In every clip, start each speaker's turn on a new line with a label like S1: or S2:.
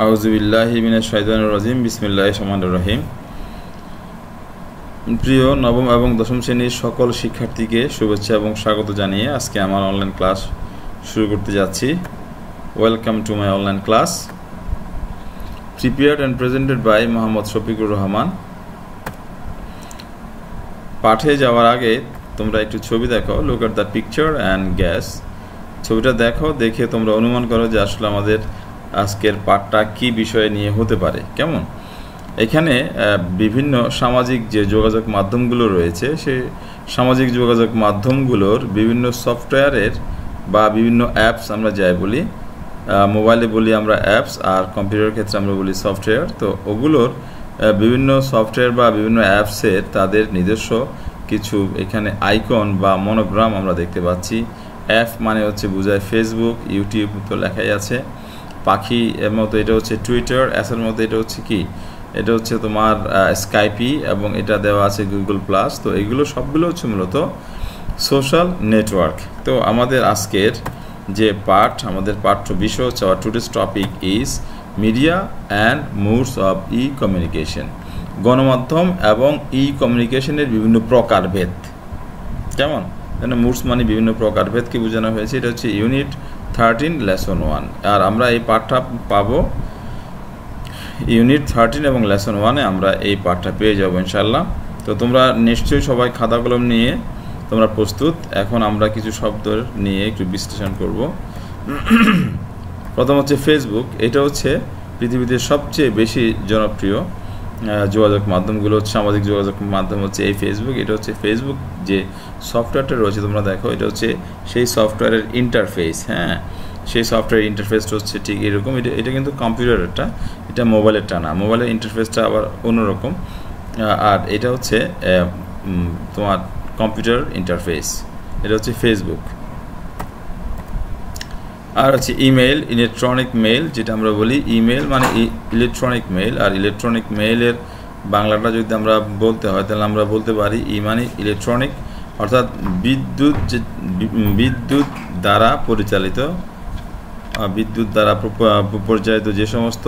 S1: আউযুবিল্লাহি মিনাশ শাইতানির রাজিম বিসমিল্লাহির রহমানির রহিম। প্রিয় নবম এবং দশম শ্রেণীর সকল শিক্ষার্থীকে শুভেচ্ছা এবং স্বাগত জানিয়ে আজকে আমার অনলাইন ক্লাস শুরু করতে যাচ্ছি। Welcome to my online class, prepared and presented by Mohammad Shafiqur Rahman. পাঠে যাওয়ার আগে তোমরা একটু ছবি দেখো, look at the picture and guess. ছবিটা দেখো, দেখে তোমরা অনুমান করো যে আসলে আমাদের আজকের পাঠটা কি বিষয় নিয়ে হতে পারে। কেমন, এখানে বিভিন্ন সামাজিক যে যোগাযোগ মাধ্যমগুলো রয়েছে, সেই সামাজিক যোগাযোগ মাধ্যমগুলোর বিভিন্ন সফটওয়্যারের বা বিভিন্ন অ্যাপস আমরা যাই বলি, মোবাইলে বলি আমরা অ্যাপস, আর কম্পিউটারের ক্ষেত্রে আমরা বলি সফটওয়্যার। তো ওগুলোর বিভিন্ন সফটওয়্যার বা বিভিন্ন অ্যাপসের তাদের নিজস্ব কিছু এখানে আইকন বা মনোগ্রাম আমরা দেখতে পাচ্ছি। অ্যাপ মানে হচ্ছে বোঝায় ফেসবুক, ইউটিউব তো লেখাই আছে। পাখি এর মতো এটা হচ্ছে টুইটার, অ্যাসের মতো এটা হচ্ছে কি, এটা হচ্ছে তোমার স্কাইপি, এবং এটা দেওয়া আছে গুগল প্লাস। তো এগুলো সবগুলো হচ্ছে মূলত সোশ্যাল নেটওয়ার্ক। তো আমাদের আজকের যে পাঠ, আমাদের পাঠ্য বিষয় হচ্ছে hour today's topic is media and modes of E communication. গণমাধ্যম এবং ই কমিউনিকেশনের বিভিন্ন প্রকারভেদ। কেমন, মোডস মানে বিভিন্ন প্রকারভেদকে বোঝানো হয়েছে। এটা হচ্ছে ইউনিট 13 লেসন 1। আর আমরা এই পাঠটা পাবো ইউনিট 13 এবং লেসন 1-এ আমরা এই পাঠটা পেয়ে যাবো ইনশাল্লাহ। তো তোমরা নিশ্চয়ই সবাই খাতা কলম নিয়ে তোমরা প্রস্তুত। এখন আমরা কিছু শব্দ নিয়ে একটু বিশ্লেষণ করব। প্রথম হচ্ছে ফেসবুক। এটা হচ্ছে পৃথিবীতে সবচেয়ে বেশি জনপ্রিয় যোগাযোগ মাধ্যমগুলো হচ্ছে, সামাজিক যোগাযোগ মাধ্যম হচ্ছে এই ফেসবুক। এটা হচ্ছে ফেসবুক যে সফটওয়্যারটা রয়েছে তোমরা দেখো, এটা হচ্ছে সেই সফটওয়্যারের ইন্টারফেস। হ্যাঁ, সেই সফটওয়্যার ইন্টারফেসটা হচ্ছে ঠিক এরকম। এটা কিন্তু কম্পিউটারেরটা, এটা মোবাইলেরটা না। মোবাইলের ইন্টারফেসটা আবার অন্যরকম, আর এটা হচ্ছে তোমার কম্পিউটার ইন্টারফেস। এটা হচ্ছে ফেসবুক। আর হচ্ছে ইমেল, ইলেকট্রনিক মেইল যেটা আমরা বলি। ইমেল মানে ইলেকট্রনিক মেইল, আর ইলেকট্রনিক মেইলের বাংলাটা যদি আমরা বলতে হয় তাহলে আমরা বলতে পারি ই মানে ইলেকট্রনিক, অর্থাৎ বিদ্যুৎ দ্বারা পরিচালিত যে সমস্ত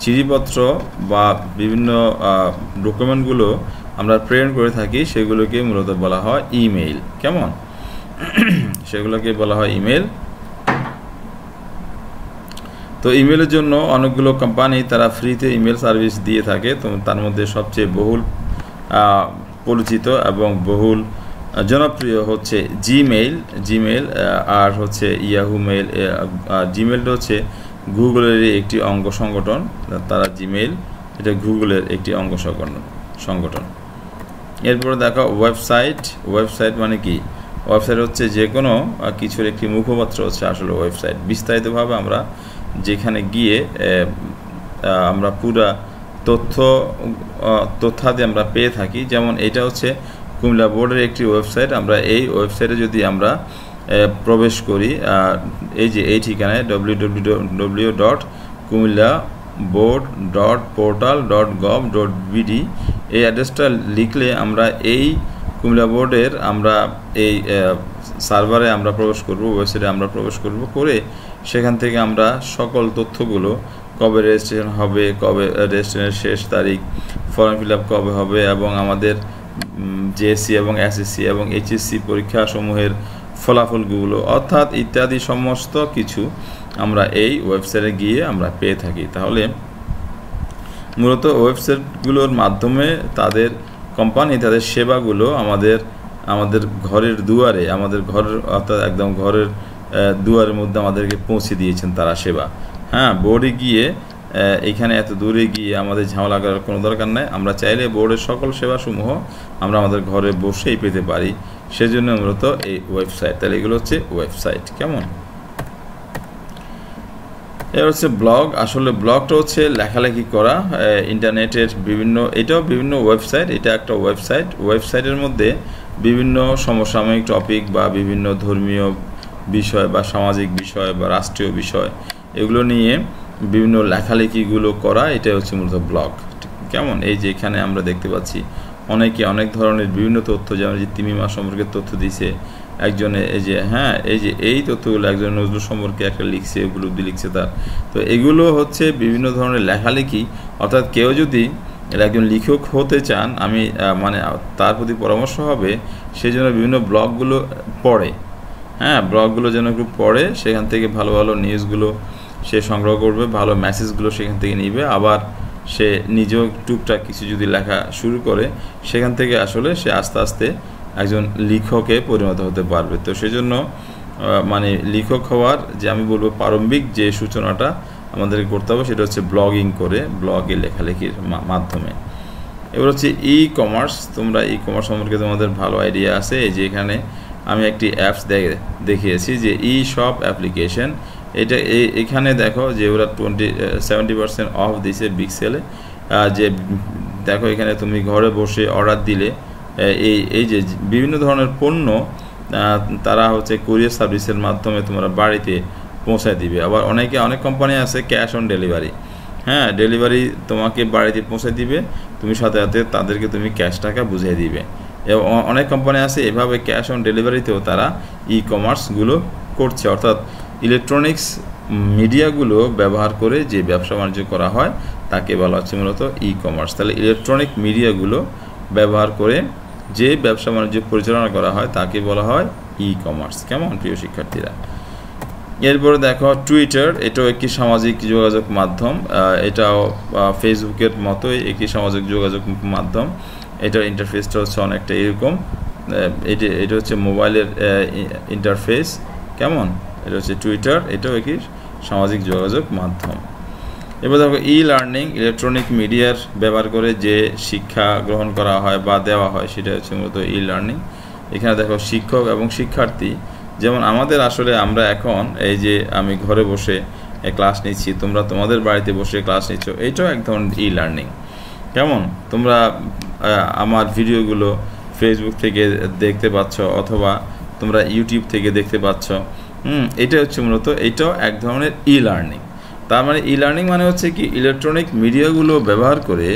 S1: চিঠিপত্র বা বিভিন্ন ডকুমেন্টগুলো আমরা প্রেরণ করে থাকি সেগুলোকে মূলত বলা হয় ইমেইল। কেমন, সেগুলোকে বলা হয় ইমেইল। তো ইমেলের জন্য অনেকগুলো কোম্পানি তারা ফ্রিতে ইমেল সার্ভিস দিয়ে থাকে। তো তার মধ্যে সবচেয়ে বহুল পরিচিত এবং বহুল জনপ্রিয় হচ্ছে জিমেইল, আর হচ্ছে ইয়াহু মেইল। জিমেইলটা হচ্ছে গুগলের একটি অঙ্গ সংগঠন। তারা জিমেইল, এটা গুগলের একটি অঙ্গ সংগঠন। এরপরে দেখো ওয়েবসাইট মানে কি? ওয়েবসাইট হচ্ছে যে কোনো কিছুর একটি মুখপাত্র হচ্ছে আসলে ওয়েবসাইট। বিস্তারিতভাবে আমরা যেখানে গিয়ে আমরা পুরা তথ্যাদি আমরা পেয়ে থাকি। যেমন এটা হচ্ছে কুমিল্লা বোর্ডের একটি ওয়েবসাইট। আমরা এই ওয়েবসাইটে যদি আমরা প্রবেশ করি, এই যে এই ঠিকানায় www.kumillaboard.portal.gov.bd, এই অ্যাড্রেসটা লিখলে আমরা এই কুমিল্লা বোর্ডের আমরা এই সার্ভারে আমরা প্রবেশ করব, ওয়েবসাইটে আমরা প্রবেশ করব। করে সেখান থেকে আমরা সকল তথ্যগুলো, কবে রেজিস্ট্রেশন হবে, কবে রেজিস্ট্রেশনের শেষ তারিখ, ফর্ম ফিল আপ কবে হবে, এবং আমাদের জেএসসি এবং এসএসসি এবং এইচএসসি পরীক্ষাসমূহের ফলাফলগুলো অর্থাৎ ইত্যাদি সমস্ত কিছু আমরা এই ওয়েবসাইটে গিয়ে আমরা পেয়ে থাকি। তাহলে মূলত ওয়েবসাইটগুলোর মাধ্যমে তাদের কোম্পানি তাদের সেবাগুলো আমাদের ঘরের দুয়ারে, আমাদের ঘরের অর্থাৎ একদম ঘরের দুয়ারের মধ্যে আমাদেরকে পৌঁছে দিয়েছেন তারা সেবা। হ্যাঁ, বোর্ডে গিয়ে এখানে এত দূরে গিয়ে আমাদের ঝামেলা করার কোনো দরকার নেই। আমরা চাইলে বোর্ডের সকল সেবাসমূহ আমরা আমাদের ঘরে বসেই পেতে পারি। সেজন্য মূলত এই ওয়েবসাইট। তাহলে এগুলো হচ্ছে ওয়েবসাইট। কেমন, এর হচ্ছে ব্লগ। আসলে ব্লগটা হচ্ছে লেখালেখি করা ইন্টারনেটের এটাও বিভিন্ন ওয়েবসাইট। এটা একটা ওয়েবসাইটের মধ্যে বিভিন্ন সমসাময়িক টপিক বা বিভিন্ন ধর্মীয় বিষয় বা সামাজিক বিষয় বা রাষ্ট্রীয় বিষয়, এগুলো নিয়ে বিভিন্ন লেখালেখিগুলো করা, এটাই হচ্ছে মূলত ব্লগ। কেমন, এই যে এখানে আমরা দেখতে পাচ্ছি অনেকে অনেক ধরনের বিভিন্ন তথ্য, যেমন যে তিমি মাছ সম্পর্কে তথ্য দিছে, একজন এই যে হ্যাঁ এই তথ্যগুলো একজন নজরুল সম্পর্কে একটা লিখছে, উপলব্ধি লিখছে তার। তো এগুলো হচ্ছে বিভিন্ন ধরনের লেখালেখি, অর্থাৎ কেউ যদি একজন লেখক হতে চান, আমি মানে তার প্রতি পরামর্শ হবে সেই জন্য বিভিন্ন ব্লগগুলো পড়ে, হ্যাঁ ব্লগগুলো যেন একটু পড়ে, সেখান থেকে ভালো ভালো নিউজগুলো সে সংগ্রহ করবে, ভালো মেসেজগুলো সেখান থেকে নিবে, আবার সে নিজেও টুকটাক কিছু যদি লেখা শুরু করে, সেখান থেকে আসলে সে আস্তে আস্তে একজন লেখকে পরিণত হতে পারবে। তো সেজন্য মানে লেখক হওয়ার যে আমি বলবো প্রারম্ভিক যে সূচনাটা আমাদেরকে করতে হবে সেটা হচ্ছে ব্লগিং করে, ব্লগে লেখালেখির মাধ্যমে। এবার হচ্ছে ই কমার্স। তোমরা ই কমার্স সম্পর্কে তোমাদের ভালো আইডিয়া আছে। এই যে এখানে আমি একটি অ্যাপস দেখিয়েছি যে ই শপ অ্যাপ্লিকেশন। এটা এখানে দেখো যে ওরা 70% অফ দিছে বিগ সেলে। যে দেখো এখানে তুমি ঘরে বসে অর্ডার দিলে এই যে বিভিন্ন ধরনের পণ্য তারা হচ্ছে কুরিয়ার সার্ভিসের মাধ্যমে তোমরা বাড়িতে পৌঁছায় দিবে। আবার অনেক কোম্পানি আছে ক্যাশ অন ডেলিভারি, হ্যাঁ ডেলিভারি তোমাকে বাড়িতে পৌঁছে দিবে, তুমি সাথে সাথে তাদেরকে তুমি ক্যাশ টাকা বুঝিয়ে দিবে। এবং অনেক কোম্পানি আছে এভাবে ক্যাশ অন ডেলিভারিতেও তারা ই কমার্সগুলো করছে, অর্থাৎ ইলেকট্রনিক্স মিডিয়াগুলো ব্যবহার করে যে ব্যবসা বাণিজ্য করা হয় তাকে বলা হচ্ছে মূলত ই কমার্স। তাহলে ইলেকট্রনিক মিডিয়াগুলো ব্যবহার করে যে ব্যবসা বাণিজ্য পরিচালনা করা হয় তাকে বলা হয় ই কমার্স। কেমন প্রিয় শিক্ষার্থীরা? এরপরে দেখো টুইটার, এটাও একটি সামাজিক যোগাযোগ মাধ্যম। এটাও ফেসবুকের মতোই একটি সামাজিক যোগাযোগ মাধ্যম। এটার ইন্টারফেসটা হচ্ছে অনেকটা এরকম। এটা হচ্ছে মোবাইলের ইন্টারফেস। কেমন? এটা হচ্ছে টুইটার, এটাও একটি সামাজিক যোগাযোগ মাধ্যম। এবার দেখো ই লার্নিং, ইলেকট্রনিক মিডিয়ার ব্যবহার করে যে শিক্ষা গ্রহণ করা হয় বা দেওয়া হয় সেটা হচ্ছে মূলত ই লার্নিং। এখানে দেখো শিক্ষক এবং শিক্ষার্থী, যেমন আমাদের আসলে আমরা এখন এই যে আমি ঘরে বসে ক্লাস নিচ্ছি, তোমরা তোমাদের বাড়িতে বসে ক্লাস নিচ্ছ, এইটাও এক ধরনের ই লার্নিং। কেমন? তোমরা আমার ভিডিওগুলো ফেসবুক থেকে দেখতে পাচ্ছ অথবা তোমরা ইউটিউব থেকে দেখতে পাচ্ছ। এটা হচ্ছে মূলত এইটাও এক ধরনের ই লার্নিং। তার মানে ই লার্নিং মানে হচ্ছে কি ইলেকট্রনিক মিডিয়াগুলো ব্যবহার করে,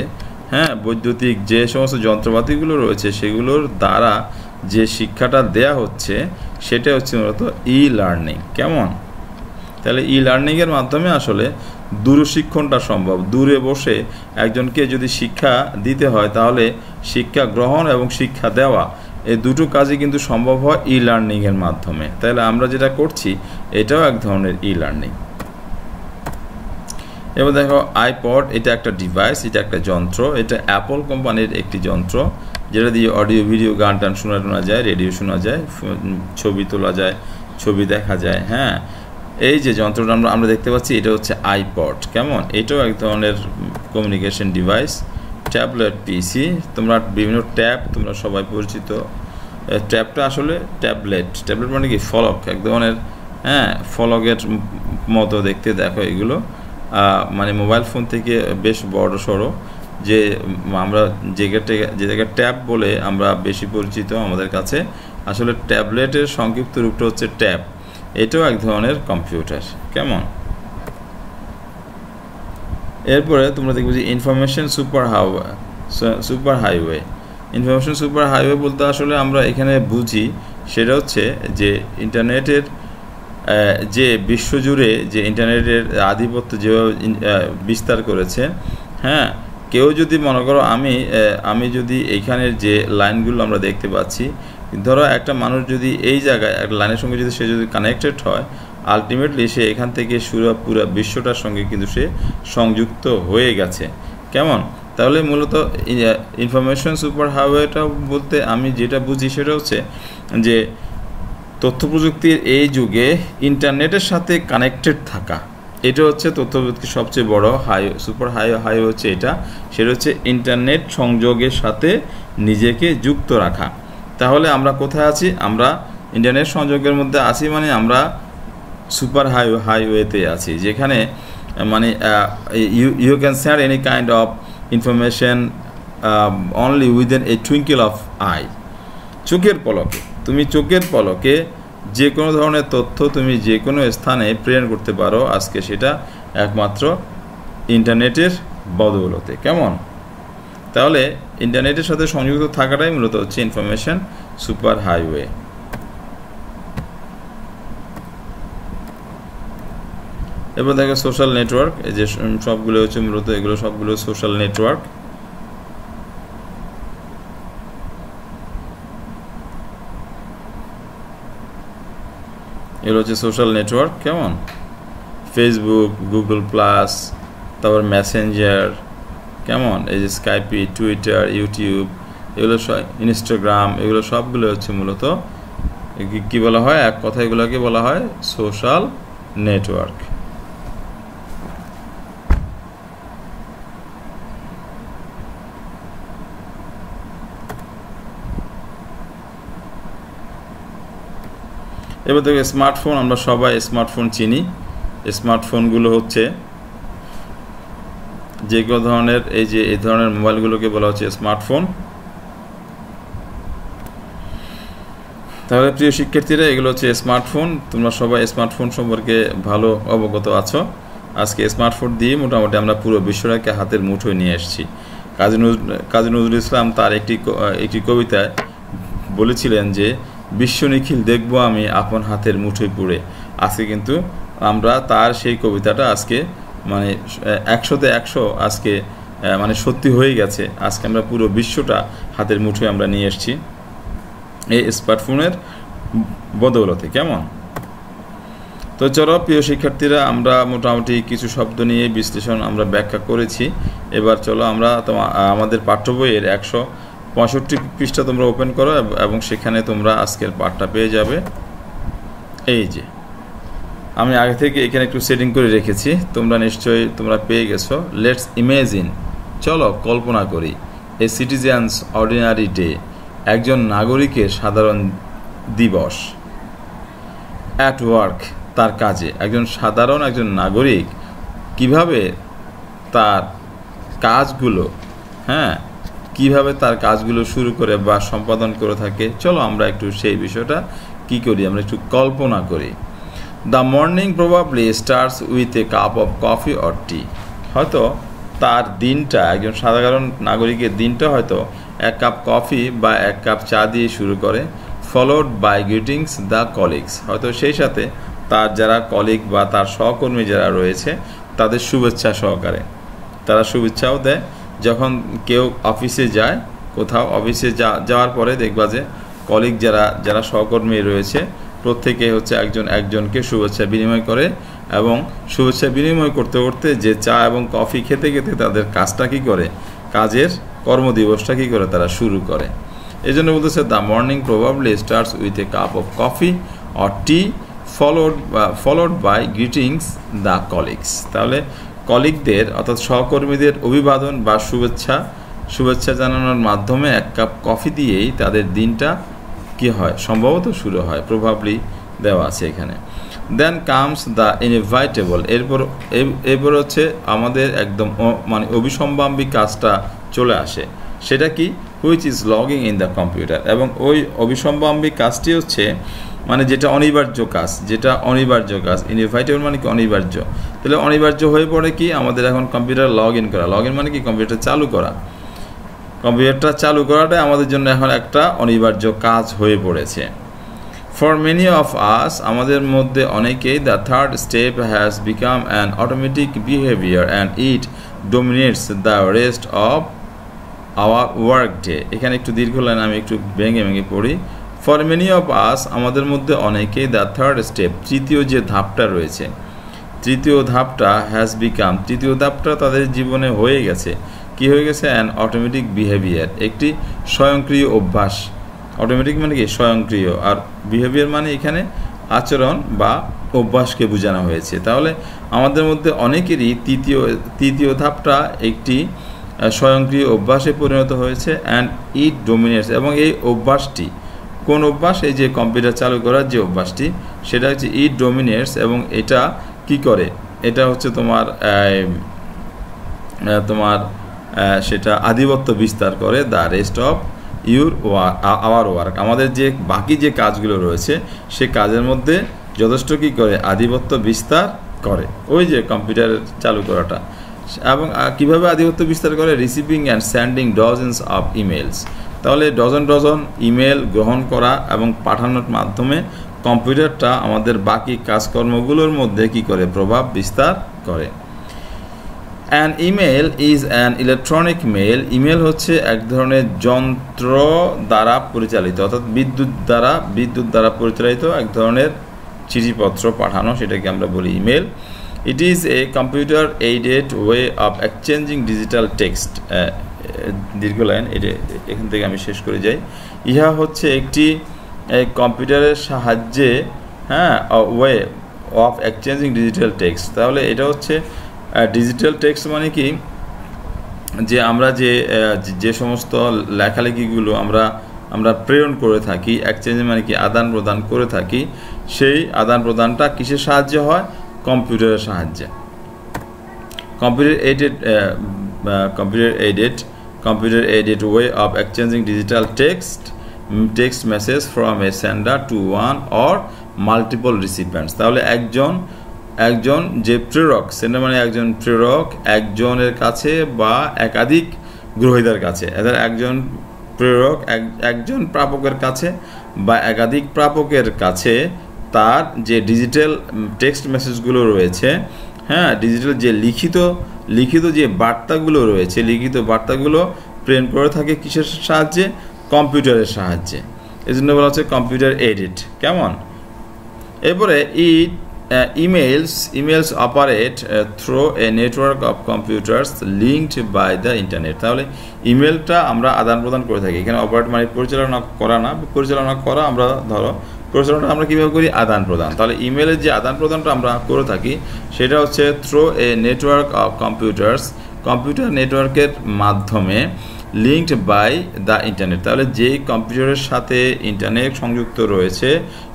S1: হ্যাঁ বৈদ্যুতিক যে সমস্ত যন্ত্রপাতিগুলো রয়েছে সেগুলোর দ্বারা যে শিক্ষাটা দেয়া হচ্ছে সেটা হচ্ছে মূলত ই লার্নিং। কেমন? তাহলে ই লার্নিংয়ের মাধ্যমে আসলে দূরশিক্ষণটা সম্ভব। দূরে বসে একজনকে যদি শিক্ষা দিতে হয় তাহলে শিক্ষা গ্রহণ এবং শিক্ষা দেওয়া এই দুটো কাজই কিন্তু সম্ভব হয় ই লার্নিংয়ের মাধ্যমে। তাহলে আমরা যেটা করছি এটাও এক ধরনের ই লার্নিং। এবার দেখো আইপড, এটা একটা ডিভাইস, এটা একটা যন্ত্র। এটা অ্যাপল কোম্পানির একটি যন্ত্র যেটা দিয়ে অডিও ভিডিও গান টান শোনা যায়, রেডিও শোনা যায়, ছবি তোলা যায়, ছবি দেখা যায়। হ্যাঁ এই যে যন্ত্রটা আমরা দেখতে পাচ্ছি এটা হচ্ছে আইপড। কেমন? এটাও এক ধরনের কমিউনিকেশন ডিভাইস। ট্যাবলেট পিসি, তোমরা বিভিন্ন ট্যাব তোমরা সবাই পরিচিত। ট্যাবটা আসলে ট্যাবলেট মানে কি ফলক, এক ধরনের হ্যাঁ ফলকের মতো দেখতে। দেখো এগুলো মানে মোবাইল ফোন থেকে বেশ বড় সড়ো, যে আমরা যে জায়গায় ট্যাব বলে আমরা বেশি পরিচিত আমাদের কাছে, আসলে ট্যাবলেটের সংক্ষিপ্ত রূপটা হচ্ছে ট্যাব। এটাও এক ধরনের কম্পিউটার। কেমন? এরপরে তোমরা দেখবে যে information super highway. Information super highway বলতে আসলে আমরা এখানে বুঝি সেটা হচ্ছে যে ইন্টারনেটের যে বিশ্বজুড়ে যে ইন্টারনেটের আধিপত্য যেভাবে বিস্তার করেছে, হ্যাঁ কেউ যদি মনে করো আমি যদি এইখানের যে লাইনগুলো আমরা দেখতে পাচ্ছি, ধরো একটা মানুষ যদি এই জায়গায় একটা লাইনের সঙ্গে যদি সে যদি কানেক্টেড হয়, আলটিমেটলি সে এখান থেকে পুরো বিশ্বটার সঙ্গে কিন্তু সে সংযুক্ত হয়ে গেছে। কেমন? তাহলে মূলত ইনফরমেশন সুপার হাইওয়েটা বলতে আমি যেটা বুঝি সেটা হচ্ছে যে তথ্য প্রযুক্তির এই যুগে ইন্টারনেটের সাথে কানেক্টেড থাকা, এটা হচ্ছে তথ্য প্রযুক্তির সবচেয়ে বড় সুপার হাইওয়ে হচ্ছে এটা। সেটা হচ্ছে ইন্টারনেট সংযোগের সাথে নিজেকে যুক্ত রাখা। তাহলে আমরা কোথায় আছি? আমরা ইন্টারনেট সংযোগের মধ্যে আছি, মানে আমরা সুপার হাইওয়েতে আছি, যেখানে মানে you can share any kind of information only within a twinkle of eye. চোখের পলকে, তুমি চোখের পলকে যে কোনো ধরনের তথ্য তুমি যে কোনো স্থানে প্রেরণ করতে পারো আজকে, সেটা একমাত্র ইন্টারনেটের বদৌলতে। কেমন? তাহলে ইন্টারনেটের সাথে সংযুক্ত থাকাটাই মূলত হচ্ছে ইনফরমেশন সুপার হাইওয়ে। এবার দেখো সোশ্যাল নেটওয়ার্ক, এই যে সবগুলো হচ্ছে মূলত এগুলো সবগুলো সোশ্যাল নেটওয়ার্ক। এগুলো হচ্ছে সোশ্যাল নেটওয়ার্ক, কেমন? ফেসবুক, গুগল প্লাস, তারপর মেসেঞ্জার, কেমন? এই যে স্কাইপি, টুইটার, ইউটিউব, এগুলো সব, ইনস্টাগ্রাম, এগুলো সবগুলো হচ্ছে মূলত কি বলা হয়, এক কথা এগুলোকে বলা হয় সোশ্যাল নেটওয়ার্ক। এবার দেখো স্মার্টফোন, আমরা সবাই স্মার্টফোন চিনি। স্মার্টফোনগুলো হচ্ছে যে কোনো ধরনের এই ধরনের মোবাইলগুলোকে বলা হচ্ছে স্মার্টফোন। তাহলে প্রিয় শিক্ষার্থীরা, এগুলো হচ্ছে স্মার্টফোন। তোমরা সবাই স্মার্টফোন সম্পর্কে ভালো অবগত আছো। আজকে স্মার্টফোন দিয়ে মোটামুটি আমরা পুরো বিশ্বটাকে হাতের মুঠোয় নিয়ে এসেছি। কাজী নজরুল ইসলাম তার একটি কবিতায় বলেছিলেন যে, বিশ্ব নিখিল দেখব আমি আপন হাতের মুঠোয় পুড়ে। আজকে কিন্তু আমরা তার সেই কবিতাটা আজকে মানে 100তে 100 আজকে মানে সত্যি হয়ে গেছে। আজকে আমরা পুরো বিশ্বটা হাতের মুঠোয় আমরা নিয়ে এসেছি এই স্মার্টফোনের বদৌলতে, কেমন? তো চলো প্রিয় শিক্ষার্থীরা, আমরা মোটামুটি কিছু শব্দ নিয়ে বিশ্লেষণ আমরা ব্যাখ্যা করেছি। এবার চলো আমরা আমাদের পাঠ্য বইয়ের 165 পৃষ্ঠা তোমরা ওপেন করো এবং সেখানে তোমরা আজকের পাঠটা পেয়ে যাবে। এই যে আমি আগে থেকে এখানে একটু সেটিং করে রেখেছি, তোমরা নিশ্চয়ই পেয়ে গেছো। লেটস ইমেজিন, চলো কল্পনা করি, এ সিটিজেন্স অর্ডিনারি ডে, একজন নাগরিকের সাধারণ দিবস। অ্যাট ওয়ার্ক, তার কাজে। একজন নাগরিক কিভাবে তার কাজগুলো কিভাবে তার কাজগুলো শুরু করে বা সম্পাদন করে থাকে, চলো আমরা একটু সেই বিষয়টা কি করি, আমরা একটু কল্পনা করি। The morning probably starts with a cup of coffee or tea. হয়তো তার দিনটা, একজন সাধারণ নাগরিকের দিনটা হয়তো 1 কাপ কফি বা 1 কাপ চা দিয়ে শুরু করে। Followed by greetings the colleagues, হয়তো সেই সাথে তার যারা কলিগ বা তার সহকর্মী যারা রয়েছে তাদের শুভেচ্ছা সহকারে, তারা শুভেচ্ছাও দেয়। যখন কেউ অফিসে যায়, কোথাও অফিসে যাওয়ার পরে দেখবা যে কলিগ যারা সহকর্মী রয়েছে প্রত্যেকে হচ্ছে একজনকে শুভেচ্ছা বিনিময় করে, এবং শুভেচ্ছা বিনিময় করতে করতে যে চা এবং কফি খেতে খেতে তাদের কাজটা কী করে, কাজের কর্মদিবসটা কী করে তারা শুরু করে। এই জন্য বলতেছে the morning probably starts with a cup of coffee or tea followed by greetings the colleagues. তাহলে কলিগদের অর্থাৎ সহকর্মীদের অভিবাদন বা শুভেচ্ছা জানানোর মাধ্যমে 1 কাপ কফি দিয়েই তাদের দিনটা কি হয়, সম্ভবত শুরু হয়। প্রভাবলি দেওয়া আছে এখানে। দেন কামস দ্য ইনএভিটেবল, এরপর হচ্ছে আমাদের একদম মানে অবিসম্বাম্বী কাজটা চলে আসে। সেটা কি? Which is logging in the computer. এবং ওই অবিসম্বাম্বী কাজটি হচ্ছে মানে যেটা অনিবার্য কাজ। ইনএভিটেবল মানে কি? অনিবার্য। তাহলে অনিবার্য হয়ে পড়ে কি আমাদের এখন কম্পিউটার লগ ইন করা। লগ ইন মানে কি? কম্পিউটার চালু করা। কম্পিউটারটা চালু করাটাই আমাদের জন্য এখন একটা অনিবার্য কাজ হয়ে পড়েছে। ফর মেনি অফ আস, আমাদের মধ্যে অনেকেই, the third step has become an automatic behaviour and it dominates the rest of our work day. এখানে একটু দীর্ঘ লাইন, আমি একটু ভেঙে পড়ি। ফর মেনি অফ আস, আমাদের মধ্যে অনেকেই, দ্য থার্ড স্টেপ, তৃতীয় যে ধাপটা রয়েছে, তৃতীয় ধাপটা হ্যাজ বিকাম, তৃতীয় ধাপটা তাদের জীবনে হয়ে গেছে। কি হয়ে গেছে? অ্যান অটোমেটিক বিহেভিয়ার, একটি স্বয়ংক্রিয় অভ্যাস। অটোমেটিক মানে কি? স্বয়ংক্রিয়। আর বিহেভিয়ার মানে এখানে আচরণ বা অভ্যাসকে বোঝানো হয়েছে। তাহলে আমাদের মধ্যে অনেকেরই তৃতীয় ধাপটা একটি স্বয়ংক্রিয় অভ্যাসে পরিণত হয়েছে। অ্যান্ড ইট ডোমিনেটস, এবং এই অভ্যাসটি, কোন অভ্যাস? এই যে কম্পিউটার চালু করার যে অভ্যাসটি, সেটা হচ্ছে ইট ডোমিনেটস, এবং এটা কি করে? এটা হচ্ছে তোমার সেটা আধিপত্য বিস্তার করে the rest of our work, আমাদের যে বাকি যে কাজগুলো রয়েছে সে কাজের মধ্যে যথেষ্ট কী করে? আধিপত্য বিস্তার করে ওই যে কম্পিউটার চালু করাটা। এবং কীভাবে আধিপত্য বিস্তার করে? Receiving and sending dozens of emails. তাহলে ডজন ইমেল গ্রহণ করা এবং পাঠানোর মাধ্যমে কম্পিউটারটা আমাদের বাকি কাজকর্মগুলোর মধ্যে কি করে প্রভাব বিস্তার করে। An email is an electronic mail. Email হচ্ছে এক ধরনের যন্ত্র দ্বারা পরিচালিত, অর্থাৎ বিদ্যুৎ দ্বারা পরিচালিত এক ধরনের চিঠিপত্র পাঠানো, সেটাকে আমরা বলি email. It is a computer aided way of exchanging digital text. দীর্ঘ লাইন, এখান থেকে আমি শেষ করে যাই। ইহা হচ্ছে একটি কম্পিউটারের সাহায্যে way of exchanging digital text. তাহলে এটা হচ্ছে ডিজিটাল টেক্সট মানে কি, যে আমরা যে সমস্ত লেখালেখিগুলো আমরা প্রেরণ করে থাকি, এক্সচেঞ্জ মানে কি আদান প্রদান করে থাকি, সেই আদান প্রদানটা কিসের সাহায্যে হয়? কম্পিউটারের সাহায্যে। Computer aided way of exchanging digital text message from a sender to one or multiple recipients. তাহলে একজন যে প্রেরক, সেন্ডার মানে একজন প্রেরক, একজনের কাছে বা একাধিক গ্রহীতার কাছে, একজন প্রেরক একজন প্রাপকের কাছে বা একাধিক প্রাপকের কাছে তার যে ডিজিটাল টেক্সট মেসেজগুলো রয়েছে, ডিজিটাল যে লিখিত যে বার্তাগুলো রয়েছে, লিখিত বার্তাগুলো প্রেরণ করে থাকে কিসের সাহায্যে? কম্পিউটারের সাহায্যে। এই জন্য বলা হচ্ছে কম্পিউটার এডিট। কেমন? এরপরে emails operate through a network of computers linked by the internet. তাহলে ইমেলটা আমরা আদান প্রদান করে থাকি। এখানে অপারেট মানে পরিচালনা করা না, পরিচালনা করা আমরা পরিচালনা আমরা কীভাবে করি? আদান প্রদান। তাহলে ইমেলের যে আদান প্রদানটা আমরা করে থাকি সেটা হচ্ছে through a network of computer নেটওয়ার্কের মাধ্যমে, লিঙ্কড বাই দ্য ইন্টারনেট। তাহলে যেই কম্পিউটারের সাথে ইন্টারনেট সংযুক্ত রয়েছে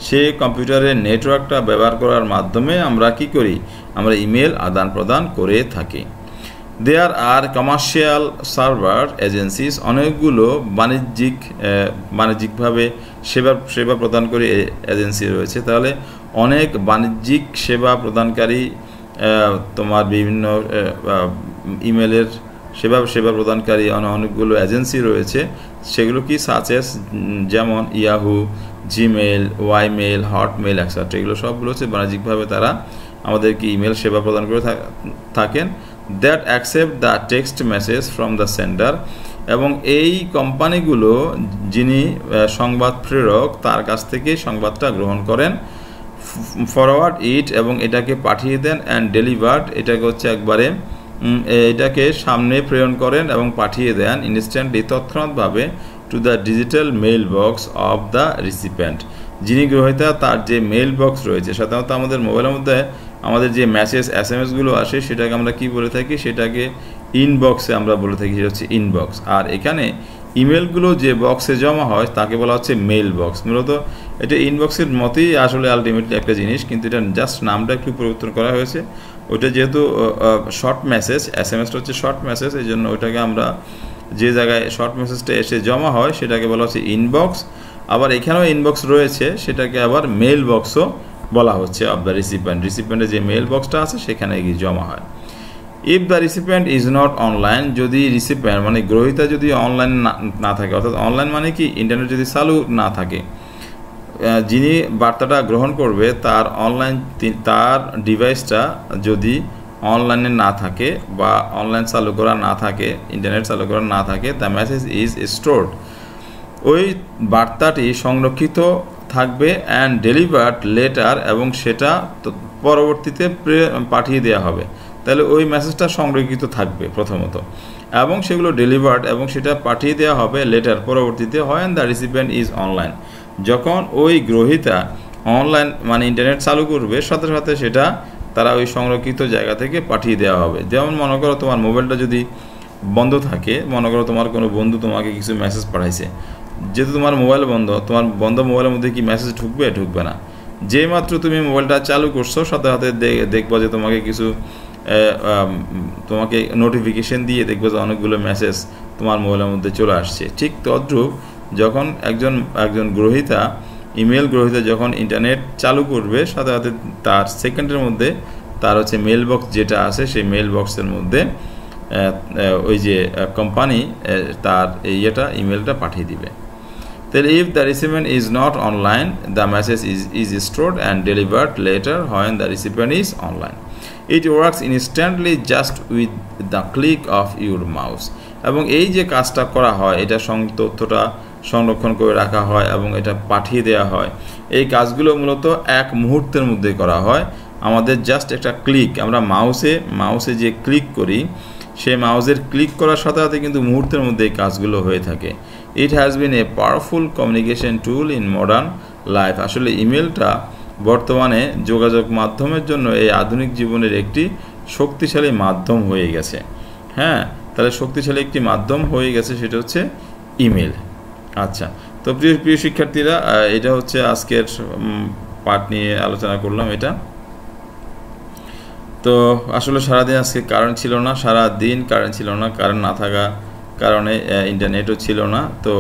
S1: সেই কম্পিউটারের নেটওয়ার্কটা ব্যবহার করার মাধ্যমে আমরা কি করি? আমরা ইমেল আদান প্রদান করে থাকি। দেয়ার আর কমার্শিয়াল সার্ভার এজেন্সিস, অনেকগুলো বাণিজ্যিকভাবে সেবা প্রদানকারী এজেন্সি রয়েছে। তাহলে অনেক বাণিজ্যিক সেবা প্রদানকারী তোমার বিভিন্ন ইমেলের সেবা প্রদানকারী অনেকগুলো এজেন্সি রয়েছে। সেগুলো কি? সাচেস, যেমন ইয়াহু, জিমেল, ওয়াইমেল, হটমেল এক্সেট্রা। এগুলো সবগুলো হচ্ছে বাণিজ্যিকভাবে তারা আমাদেরকে ইমেল সেবা প্রদান করে থাকেন। That accept the text message from the sender, এবং এই কোম্পানিগুলো যিনি সংবাদ প্রেরক তার কাছ থেকে সংবাদটা গ্রহণ করেন, ফরওয়ার্ড ইট, এবং এটাকে পাঠিয়ে দেন, অ্যান্ড ডেলিভার্ড, এটাকে হচ্ছে একবারে এটাকে সামনে প্রেরণ করেন এবং পাঠিয়ে দেন ইনস্ট্যান্টলি, তৎক্ষণাৎভাবে, to the digital mail box of the recipient. যিনি গ্রহীতা তার যে মেইল বক্স রয়েছে, সাধারণত আমাদের মোবাইলের মধ্যে আমাদের যে মেসেজ SMS-গুলো আসে সেটাকে আমরা কি বলে থাকি? সেটাকে ইনবক্সে আমরা বলে থাকি, সেটা হচ্ছে ইনবক্স। আর এখানে ইমেলগুলো যে বক্সে জমা হয় তাকে বলা হচ্ছে মেইল বক্স। মূলত এটা ইনবক্সের মতোই আসলে আলটিমেটলি একটা জিনিস, কিন্তু এটা জাস্ট নামটা একটু পরিবর্তন করা হয়েছে। ওইটা যেহেতু শর্ট মেসেজ, SMS-টা হচ্ছে শর্ট মেসেজ, এই জন্য ওইটাকে আমরা যে জায়গায় শর্ট মেসেজটা এসে জমা হয় সেটাকে বলা হচ্ছে ইনবক্স। আবার এখানেও ইনবক্স রয়েছে, সেটাকে আবার মেইল বক্সও বলা হচ্ছে অফ দ্য রিসিপিয়েন্টের যে মেইল বক্সটা আছে সেখানে গিয়ে জমা হয়। If the recipient is not online, যদি রিসিপিয়েন্ট মানে গ্রহীতা যদি অনলাইন না থাকে, অর্থাৎ অনলাইন মানে কি ইন্টারনেট যদি চালু না থাকে, যিনি বার্তাটা গ্রহণ করবে তার ডিভাইসটা যদি অনলাইনে না থাকে বা অনলাইন চালু করা না থাকে, ইন্টারনেট চালু করা না থাকে, দ্য মেসেজ ইজ স্টোরড, ওই বার্তাটি সংরক্ষিত থাকবে, অ্যান্ড ডেলিভার্ড লেটার, এবং সেটা পরবর্তীতে পাঠিয়ে দেওয়া হবে। তাহলে ওই মেসেজটা সংরক্ষিত থাকবে প্রথমত, এবং সেগুলো ডেলিভার্ড, এবং সেটা পাঠিয়ে দেওয়া হবে লেটার পরবর্তীতে, হয় দ্য রিসিপিয়েন্ট ইজ অনলাইন, যখন ওই গ্রহীতা অনলাইন মানে ইন্টারনেট চালু করবে সাথে সাথে সেটা তারা ওই সংরক্ষিত জায়গা থেকে পাঠিয়ে দেওয়া হবে। যেমন মনে করো তোমার মোবাইলটা যদি বন্ধ থাকে, মনে করো তোমার কোনো বন্ধু তোমাকে কিছু মেসেজ পাঠাইছে, যেহেতু তোমার মোবাইল বন্ধ, তোমার বন্ধ মোবাইলের মধ্যে কি মেসেজ ঢুকবে না। যেই মাত্র তুমি মোবাইলটা চালু করছো সাথে সাথে দেখবো যে তোমাকে নোটিফিকেশন দিয়ে দেখবো যে অনেকগুলো মেসেজ তোমার মোবাইলের মধ্যে চলে আসছে। ঠিক তদ্রূপ যখন একজন গ্রহীতা, ইমেল গ্রহীতা যখন ইন্টারনেট চালু করবে সাথে সাথে তার সেকেন্ডের মধ্যে তার হচ্ছে মেল বক্স যেটা আছে সেই মেল বক্সের মধ্যে ওই যে কোম্পানি তার ইমেলটা পাঠিয়ে দিবে। তাহলে if the recipient is not online, the message is stored and delivered later when the recipient is online. It works instantly just with the click of your mouse. এবং এই যে কাজটা করা হয়, এটা তথ্যটা সংরক্ষণ করে রাখা হয় এবং এটা পাঠিয়ে দেওয়া হয়, এই কাজগুলো মূলত এক মুহূর্তের মধ্যে করা হয়। আমাদের জাস্ট একটা ক্লিক, আমরা মাউসে যে ক্লিক করি, সেই মাউসের ক্লিক করার সাথে সাথে কিন্তু মুহূর্তের মধ্যে এই কাজগুলো হয়ে থাকে। It has been a powerful communication tool in modern life. আসলে ইমেলটা বর্তমানে যোগাযোগ মাধ্যমের জন্য এই আধুনিক জীবনের একটি শক্তিশালী মাধ্যম হয়ে গেছে। হ্যাঁ, তাহলে শক্তিশালী একটি মাধ্যম হয়ে গেছে, সেটা হচ্ছে ইমেল। আচ্ছা, তো প্রিয় শিক্ষার্থীরা, এটা হচ্ছে আজকের পাঠ নিয়ে আলোচনা করলাম এটা। তো আসলে সারাদিন আজকে কারেন্ট ছিল না, সারাদিন কারেন্ট ছিল না, কারেন্ট না থাকা কারণে ইন্টারনেটও ছিল না। তো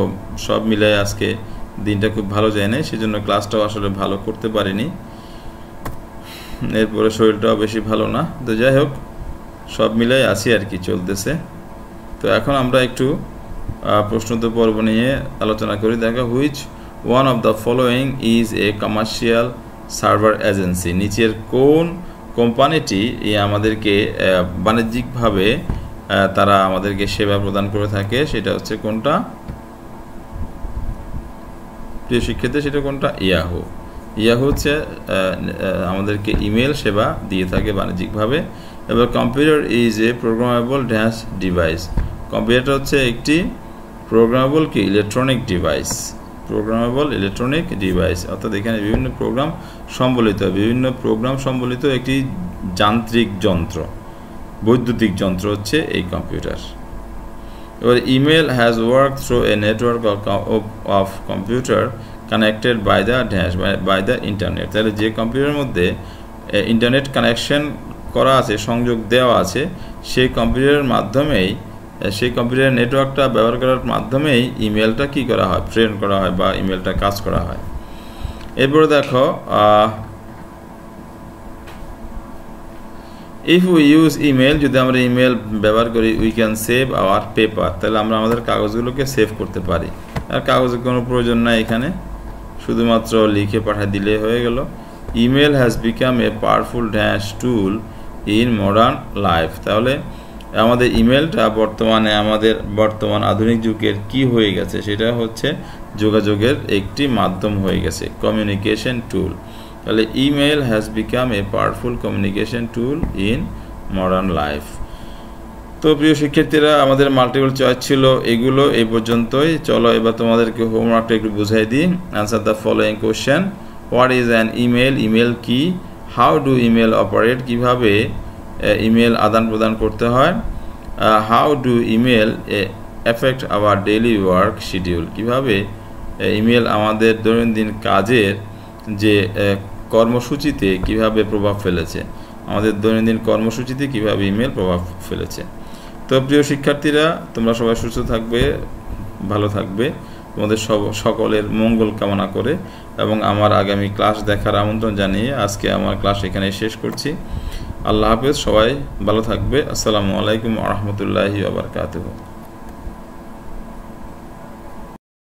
S1: সব মিলে আজকে দিনটা খুব ভালো যায় না, সেজন্য ক্লাসটাও আসলে ভালো করতে পারিনি। এরপরে শরীরটাও বেশি ভালো না। তো যাই হোক, সব মিলাই আছি আর কি, চলতেছে। তো এখন আমরা একটু প্রশ্নোত্তর পর্ব নিয়ে আলোচনা করি। দেখো, which one of the following is a commercial server agency? নিচের কোন কোম্পানিটি আমাদেরকে বাণিজ্যিকভাবে তারা আমাদেরকে সেবা প্রদান করে থাকে? সেটা হচ্ছে কোনটা প্রিয় শিক্ষার্থী? সেটা কোনটা? ইয়াহু। ইয়াহু হচ্ছে আমাদেরকে ইমেল সেবা দিয়ে থাকে বাণিজ্যিকভাবে। এবার computer is a programmable dash device. Computer হচ্ছে একটি প্রোগ্রামেবল কি electronic device, programmable electronic device, অর্থাৎ এখানে বিভিন্ন প্রোগ্রাম সম্বলিত একটি যান্ত্রিক যন্ত্র, বৈদ্যুতিক যন্ত্র হচ্ছে এই কম্পিউটার। এবার email has work through a network of computer connected by the internet. তাহলে যে কম্পিউটারের মধ্যে ইন্টারনেট কানেকশন করা আছে, সংযোগ দেওয়া আছে, সেই কম্পিউটারের মাধ্যমেই, সেই কম্পিউটারের নেটওয়ার্কটা ব্যবহার করার মাধ্যমেই ইমেলটা কি করা হয়, প্রেরণ করা হয় বা ইমেলটা কাজ করা হয়। এরপরে দেখো, ইফ উই ইউজ ইমেল, যদি আমরা ইমেল ব্যবহার করি, we can save our paper. তাহলে আমরা আমাদের কাগজগুলোকে সেভ করতে পারি। আর কাগজের কোনো প্রয়োজন নাই এখানে, শুধুমাত্র লিখে পাঠিয়ে দিলে হয়ে গেল। Email has become a powerful dash tool in modern life. তাহলে আমাদের ইমেলটা বর্তমান আধুনিক যুগের কি হয়ে গেছে? সেটা হচ্ছে যোগাযোগের একটি মাধ্যম হয়ে গেছে, কমিউনিকেশন টুল। তাহলে email has become a powerful communication tool in modern life. তো প্রিয় শিক্ষার্থীরা, আমাদের মাল্টিপল চয়েস ছিল এগুলো, এই পর্যন্তই। চলো এবার তোমাদেরকে হোমওয়ার্কটা একটু বুঝাই দিই। Answer the following question. What is an email? Email কি? How do email operate? কিভাবে ইমেল আদান প্রদান করতে হয়? How do email effect our daily work schedule? কিভাবে ইমেল আমাদের দৈনন্দিন কাজের যে কর্মসূচিতে কিভাবে প্রভাব ফেলেছে, আমাদের দৈনন্দিন কর্মসূচিতে কিভাবে ইমেল প্রভাব ফেলেছে। তো প্রিয় শিক্ষার্থীরা, তোমরা সবাই সুস্থ থাকবে, ভালো থাকবে, তোমাদের সকলের মঙ্গল কামনা করে এবং আমার আগামী ক্লাস দেখার আমন্ত্রণ জানিয়ে আজকে আমার ক্লাস এখানে শেষ করছি। আল্লাহ হাফেজ, সবাই ভালো থাকবে। আসসালামু আলাইকুম ওয়া রাহমাতুল্লাহি ওয়া বারাকাতুহু।